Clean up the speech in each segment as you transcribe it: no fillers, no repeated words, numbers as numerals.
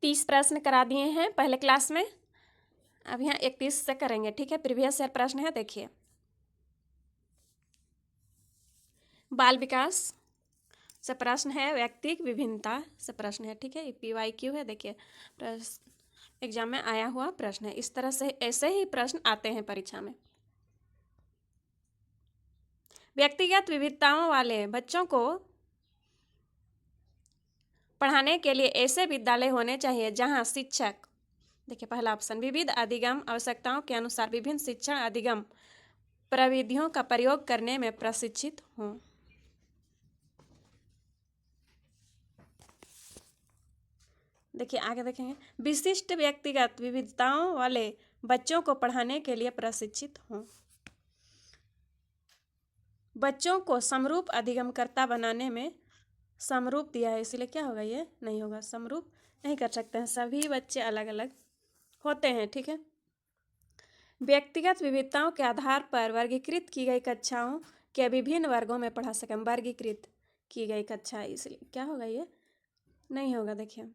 30 प्रश्न करा दिए हैं पहले क्लास में, अब यहाँ 31 से करेंगे, ठीक है। प्रीवियस ईयर प्रश्न है, देखिए। बाल विकास से प्रश्न है, व्यक्तिक विभिन्नता से प्रश्न है, ठीक है। PYQ है, देखिए एग्जाम में आया हुआ प्रश्न है। इस तरह से ऐसे ही प्रश्न आते हैं परीक्षा में। व्यक्तिगत विविधताओं वाले बच्चों को पढ़ाने के लिए ऐसे विद्यालय होने चाहिए जहां शिक्षक, देखिए पहला ऑप्शन, विविध अधिगम आवश्यकताओं के अनुसार विभिन्न शिक्षण अधिगम प्रविधियों का प्रयोग करने में प्रशिक्षित हों। देखिए आगे देखेंगे, विशिष्ट व्यक्तिगत विविधताओं वाले बच्चों को पढ़ाने के लिए प्रशिक्षित हों। बच्चों को समरूप अधिगमकर्ता बनाने में, समरूप दिया है इसीलिए क्या होगा, ये नहीं होगा, समरूप नहीं कर सकते हैं, सभी बच्चे अलग अलग होते हैं, ठीक है। व्यक्तिगत विविधताओं के आधार पर वर्गीकृत की गई कक्षाओं के विभिन्न वर्गों में पढ़ा सकें। वर्गीकृत की गई कक्षा, इसलिए क्या होगा, ये नहीं होगा। देखिए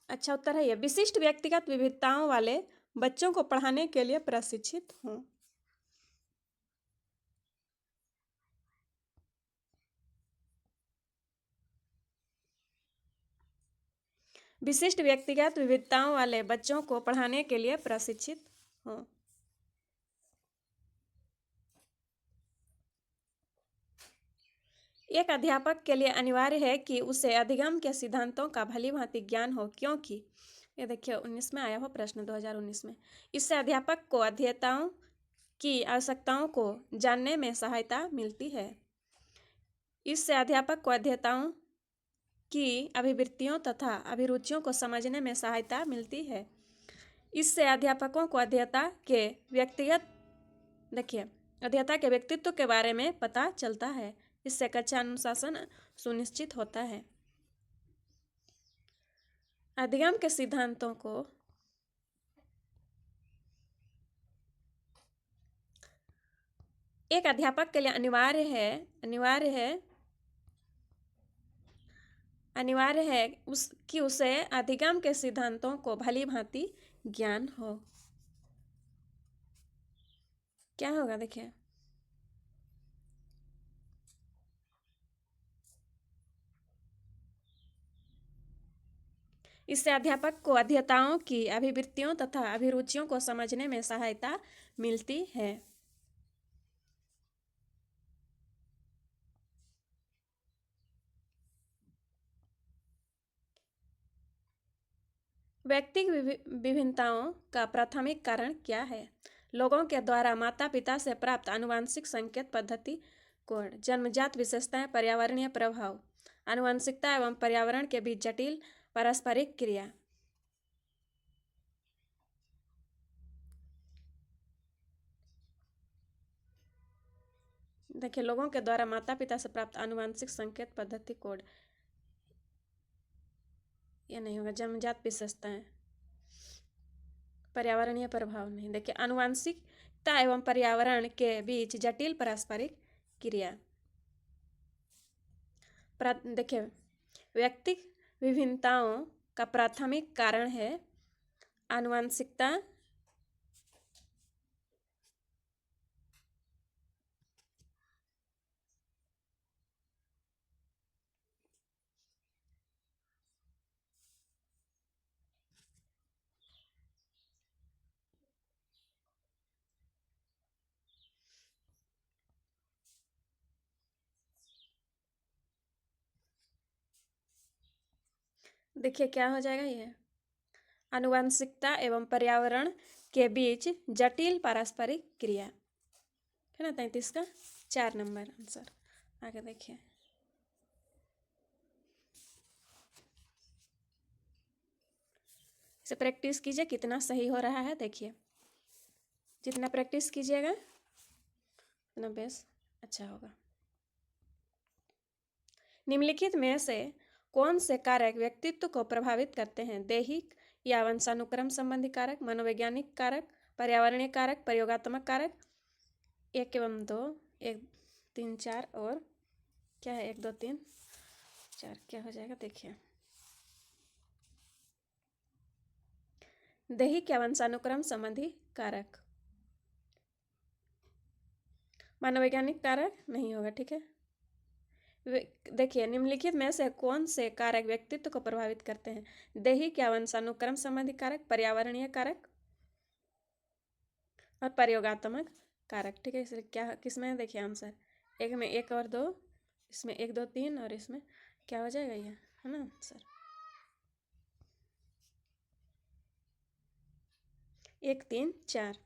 अच्छा उत्तर है ये, विशिष्ट व्यक्तिगत विविधताओं वाले बच्चों को पढ़ाने के लिए प्रशिक्षित हों। विशिष्ट व्यक्तिगत विविधताओं वाले बच्चों को पढ़ाने के लिए प्रशिक्षित हों। एक अध्यापक के लिए अनिवार्य है कि उसे अधिगम के सिद्धांतों का भलीभांति ज्ञान हो, क्योंकि ये देखिए 19 में आया हुआ प्रश्न, 2019 में। इससे अध्यापक को अध्येताओं की आवश्यकताओं को जानने में सहायता मिलती है। इससे अध्यापक को अध्येताओं की अभिवृत्तियों तथा अभिरुचियों को समझने में सहायता मिलती है। इससे अध्यापकों को अध्येता के व्यक्तिगत, देखिए अध्येता के व्यक्तित्व के बारे में पता चलता है। इससे कक्षा अनुशासन सुनिश्चित होता है। अधिगम के सिद्धांतों को एक अध्यापक के लिए अनिवार्य है कि उसे अधिगम के सिद्धांतों को भली भांति ज्ञान हो। क्या होगा, देखिए इससे अध्यापक को अध्येताओं की अभिवृत्तियों तथा अभिरुचियों को समझने में सहायता मिलती है। व्यक्तिगत विभिन्नताओं का प्राथमिक कारण क्या है? लोगों के द्वारा माता पिता से प्राप्त आनुवंशिक संकेत पद्धति कोड, जन्मजात विशेषताएं, पर्यावरणीय प्रभाव, आनुवंशिकता एवं पर्यावरण के बीच जटिल पारस्परिक क्रिया। देखिए लोगों के द्वारा माता पिता से प्राप्त आनुवंशिक संकेत पद्धति कोड, ये नहीं होगा। जन्मजात विशेषताएं, पर्यावरणीय प्रभाव नहीं। देखिए आनुवंशिकता एवं पर्यावरण के बीच जटिल पारस्परिक क्रिया। देखिए व्यक्तिक विभिन्नताओं का प्राथमिक कारण है आनुवंशिकता देखिए क्या हो जाएगा, ये आनुवंशिकता एवं पर्यावरण के बीच जटिल पारस्परिक क्रिया है ना। 33 का 4 नंबर आंसर। आगे देखिए इसे प्रैक्टिस कीजिए कितना सही हो रहा है। देखिए जितना प्रैक्टिस कीजिएगा उतना बेस अच्छा होगा। निम्नलिखित में से कौन से कारक व्यक्तित्व को प्रभावित करते हैं? दैहिक या वंशानुक्रम संबंधी कारक, मनोवैज्ञानिक कारक, पर्यावरणीय कारक, प्रयोगात्मक कारक। 1 एवं 2, 1 3 4 और क्या है 1 2 3 4, क्या हो जाएगा देखिए दैहिक या वंशानुक्रम संबंधी कारक। मनोवैज्ञानिक कारक नहीं होगा, ठीक है। देखिए, निम्नलिखित में से कौन से कारक व्यक्तित्व को प्रभावित करते हैं? दैहिक या वंशानुक्रम संबंधी कारक, पर्यावरणीय कारक और प्रयोगात्मक कारक, ठीक है। इसलिए क्या किसमें है, देखिए आंसर एक में एक और दो, इसमें एक दो तीन और इसमें क्या हो जाएगा, ये है ना सर, एक तीन चार,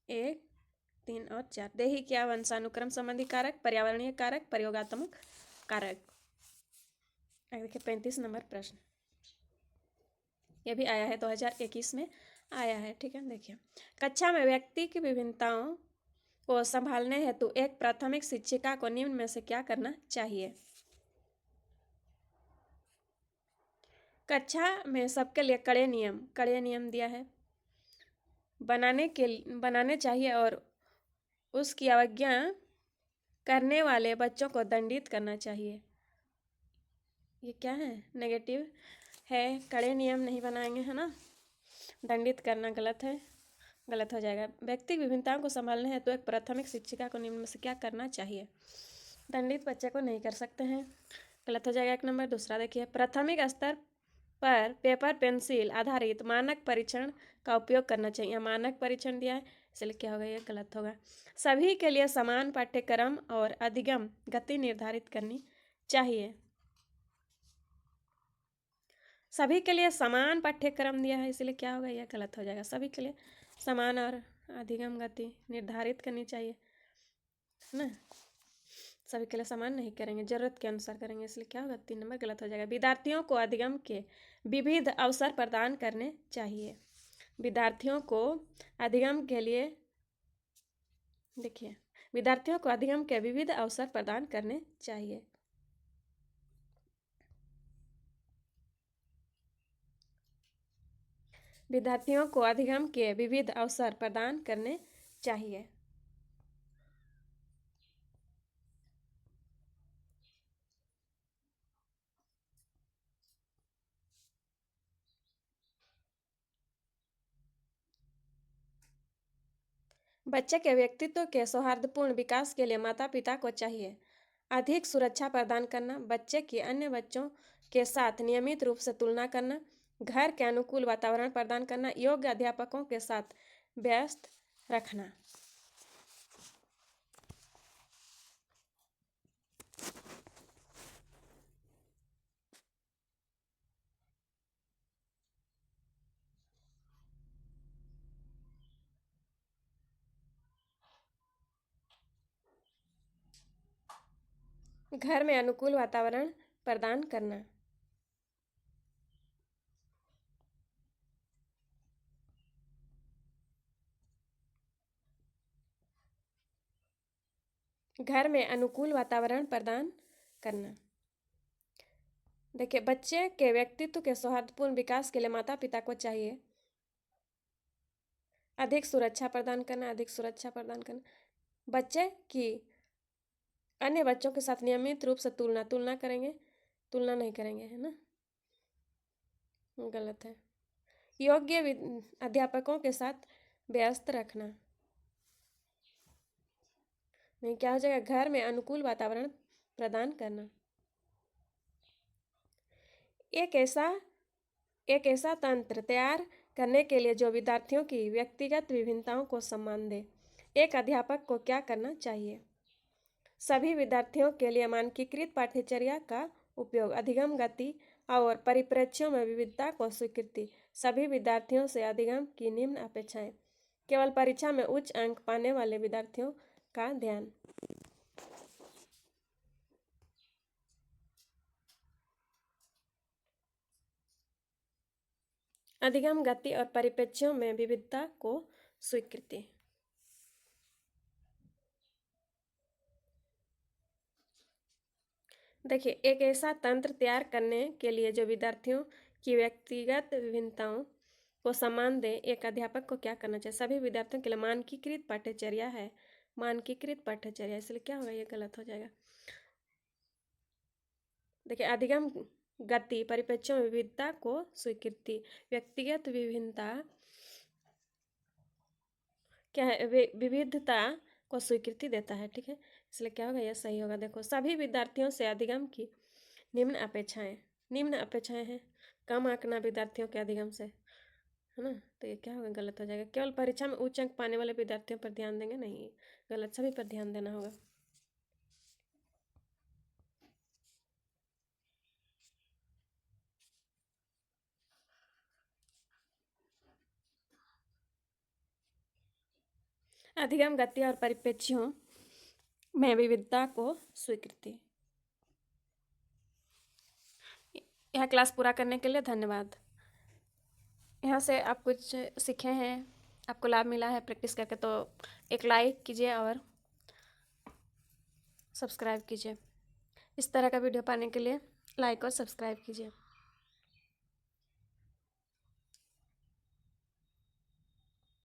एक तीन और चार। दैहिक या वंशानुक्रम संबंधी कारक, पर्यावरणीय कारक, प्रयोगात्मक कारक। देखिए 35 नंबर प्रश्न, ये भी आया है 2021 में आया है, ठीक है। देखिए, कक्षा में व्यक्ति की विभिन्नताओं को संभालने हेतु एक प्राथमिक शिक्षिका को निम्न में से क्या करना चाहिए? कक्षा में सबके लिए कड़े नियम दिया है, बनाने चाहिए और उसकी अवज्ञा करने वाले बच्चों को दंडित करना चाहिए। ये क्या है, नेगेटिव है, कड़े नियम नहीं बनाएंगे, है ना, दंडित करना गलत है, गलत हो जाएगा। व्यक्ति विभिन्नताओं को संभालने हैं तो एक प्राथमिक शिक्षिका को निम्न में से क्या करना चाहिए? दंडित बच्चे को नहीं कर सकते हैं, गलत हो जाएगा एक नंबर। दूसरा देखिए, प्राथमिक स्तर पर पेपर पेंसिल आधारित मानक परीक्षण का उपयोग करना चाहिए। मानक परीक्षण दिया है, इसलिए क्या होगा, ये गलत होगा। सभी के लिए समान पाठ्यक्रम और अधिगम गति निर्धारित करनी चाहिए। सभी के लिए समान पाठ्यक्रम दिया है, इसलिए क्या होगा, यह गलत हो जाएगा। सभी के लिए समान और अधिगम गति निर्धारित करनी चाहिए, है ना, सभी के लिए समान नहीं करेंगे, जरूरत के अनुसार करेंगे, इसलिए क्या होगा, 3 नंबर गलत हो जाएगा। विद्यार्थियों को अधिगम के विविध अवसर प्रदान करने चाहिए। विद्यार्थियों को अधिगम के लिए, देखिए, विद्यार्थियों को अधिगम के विविध अवसर प्रदान करने चाहिए। विद्यार्थियों को अधिगम के विविध अवसर प्रदान करने चाहिए। बच्चे के व्यक्तित्व के सौहार्दपूर्ण विकास के लिए माता पिता को चाहिए अधिक सुरक्षा प्रदान करना, बच्चे की अन्य बच्चों के साथ नियमित रूप से तुलना करना, घर के अनुकूल वातावरण प्रदान करना, योग्य अध्यापकों के साथ व्यस्त रखना। घर में अनुकूल वातावरण प्रदान करना। घर में अनुकूल वातावरण प्रदान करना। देखिए, बच्चे के व्यक्तित्व के सौहार्दपूर्ण विकास के लिए माता पिता को चाहिए अधिक सुरक्षा प्रदान करना, अधिक सुरक्षा प्रदान करना, बच्चे की अन्य बच्चों के साथ नियमित रूप से तुलना करेंगे, तुलना नहीं करेंगे, है ना, गलत है। योग्य अध्यापकों के साथ व्यस्त रखना, नहीं, क्या हो जाएगा, घर में अनुकूल वातावरण प्रदान करना। एक ऐसा तंत्र तैयार करने के लिए जो विद्यार्थियों की व्यक्तिगत विभिन्नताओं को सम्मान दे। एक अध्यापक को क्या करना चाहिए? सभी विद्यार्थियों के लिए मानकीकृत पाठ्यचर्या का उपयोग, अधिगम गति और परिप्रेक्ष्यों में विविधता को स्वीकृति, सभी विद्यार्थियों से अधिगम की निम्न अपेक्षाएं, केवल परीक्षा में उच्च अंक पाने वाले विद्यार्थियों का ध्यान। अधिगम गति और परिप्रेक्ष्यों में विविधता को स्वीकृति। देखिए, एक ऐसा तंत्र तैयार करने के लिए जो विद्यार्थियों की व्यक्तिगत विभिन्नताओं को सम्मान दे। एक अध्यापक को क्या करना चाहिए? सभी विद्यार्थियों के लिए मानकीकृत पाठ्यचर्या है, मानकीकृत पाठ्यचर्या, इसलिए क्या होगा, ये गलत हो जाएगा। देखिए, अधिगम गति परिप्रेक्ष्यों में विविधता को स्वीकृति। व्यक्तिगत विभिन्नता क्या है, विविधता को स्वीकृति देता है, ठीक है। इसलिए क्या होगा, यह सही होगा। देखो, सभी विद्यार्थियों से अधिगम की निम्न अपेक्षाएं हैं। कम आंकना विद्यार्थियों के अधिगम से, है ना, तो ये क्या होगा, गलत हो जाएगा। केवल परीक्षा में उच्च अंक पाने वाले विद्यार्थियों पर ध्यान देंगे, नहीं, गलत, सभी पर ध्यान देना होगा। अधिगम गति और परिप्रेक्ष्यों में विविधता को स्वीकृति। यह क्लास पूरा करने के लिए धन्यवाद। यहाँ से आप कुछ सीखे हैं, आपको लाभ मिला है प्रैक्टिस करके, तो एक लाइक कीजिए और सब्सक्राइब कीजिए। इस तरह का वीडियो पाने के लिए लाइक और सब्सक्राइब कीजिए।